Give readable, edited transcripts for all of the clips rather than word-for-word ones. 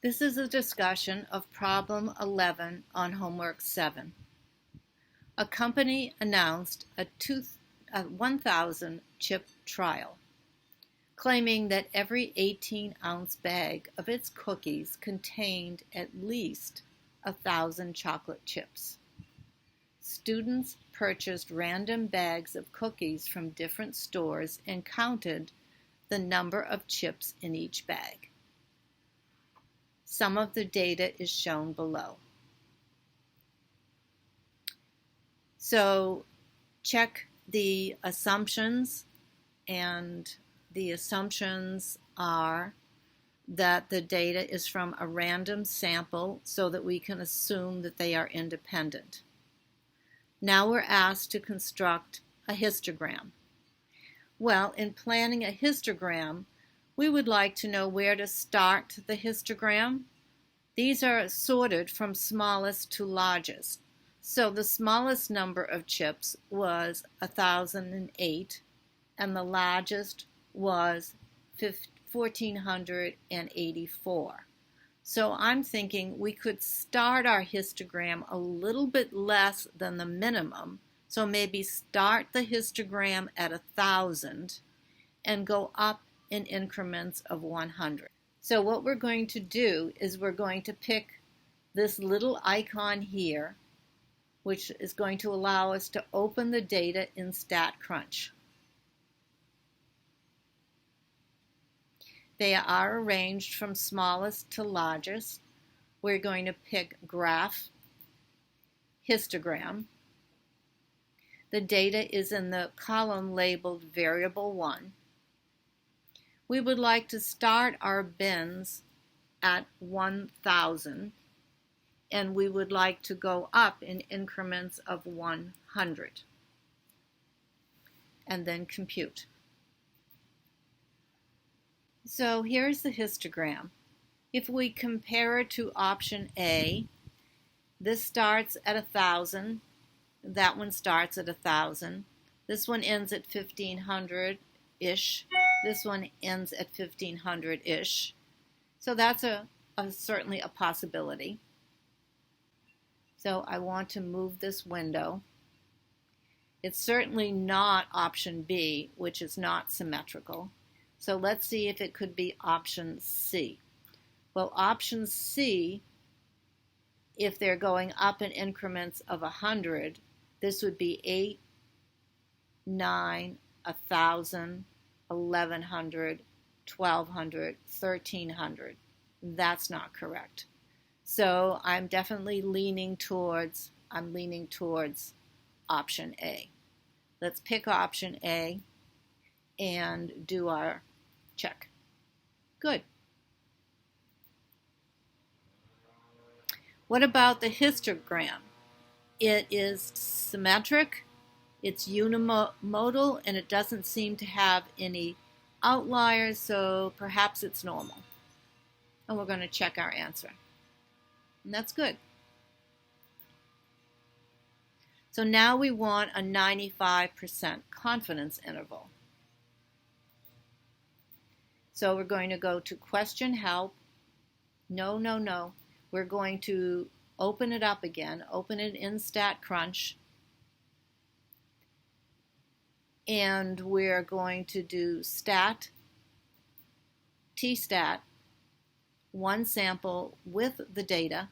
This is a discussion of Problem 11 on Homework 7. A company announced a 1,000 chip trial, claiming that every 18-ounce bag of its cookies contained at least 1,000 chocolate chips. Students purchased random bags of cookies from different stores and counted the number of chips in each bag. Some of the data is shown below. So check the assumptions, and the assumptions are that the data is from a random sample so that we can assume that they are independent. Now we're asked to construct a histogram. Well, in planning a histogram, we would like to know where to start the histogram. These are sorted from smallest to largest. So the smallest number of chips was 1,008, and the largest was 1,484. So I'm thinking we could start our histogram a little bit less than the minimum. So maybe start the histogram at 1,000 and go up in increments of 100. So what we're going to do is we're going to pick this little icon here, which is going to allow us to open the data in StatCrunch. They are arranged from smallest to largest. We're going to pick Graph, Histogram. The data is in the column labeled Variable 1. We would like to start our bins at 1,000, and we would like to go up in increments of 100, and then compute. So here's the histogram. If we compare it to option A, this starts at 1,000, that one starts at 1,000, this one ends at 1,500-ish, this one ends at 1,500-ish. So that's certainly a possibility. So I want to move this window. It's certainly not option B, which is not symmetrical. So let's see if it could be option C. Well, option C, if they're going up in increments of 100, this would be 8, 9, 1,000, 1,100, 1,200, 1,300. That's not correct. So I'm definitely leaning towards option A. Let's pick option A and do our check. Good. What about the histogram? It is symmetric, it's unimodal, and it doesn't seem to have any outliers, so perhaps it's normal. And we're going to check our answer. And that's good. So now we want a 95% confidence interval. So we're going to go to question help. No. We're going to open it up again, open it in StatCrunch, and we're going to do stat, tstat, one sample with the data,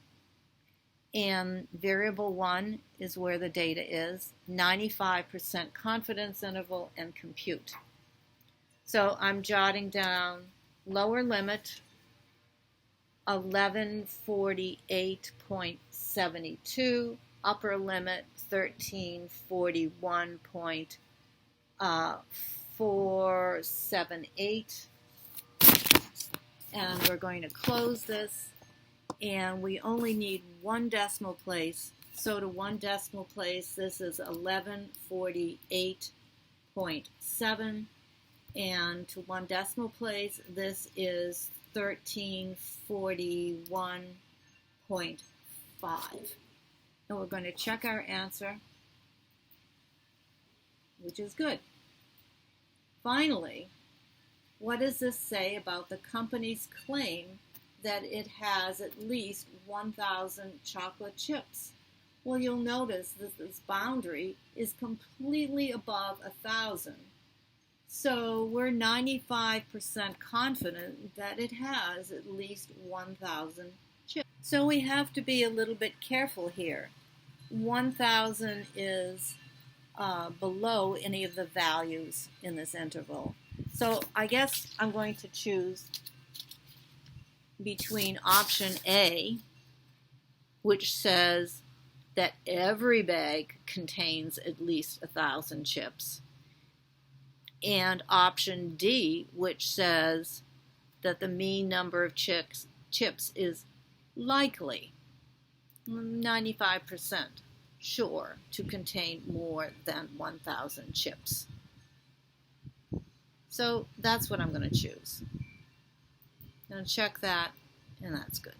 and variable 1 is where the data is, 95% confidence interval, and compute. So I'm jotting down lower limit 1148.72, upper limit 1341.478, and we're going to close this, and we only need one decimal place. So to one decimal place, this is 1148.7, and to one decimal place, this is 1341.5. And we're going to check our answer, which is good. Finally, what does this say about the company's claim that it has at least 1,000 chocolate chips. Well, you'll notice that this boundary is completely above 1,000. So we're 95% confident that it has at least 1,000 chips. So we have to be a little bit careful here. 1,000 is below any of the values in this interval. So I guess I'm going to choose between option A, which says that every bag contains at least 1,000 chips, and option D, which says that the mean number of chips is likely 95% sure to contain more than 1,000 chips. So that's what I'm going to choose. I'm going to check that, and that's good.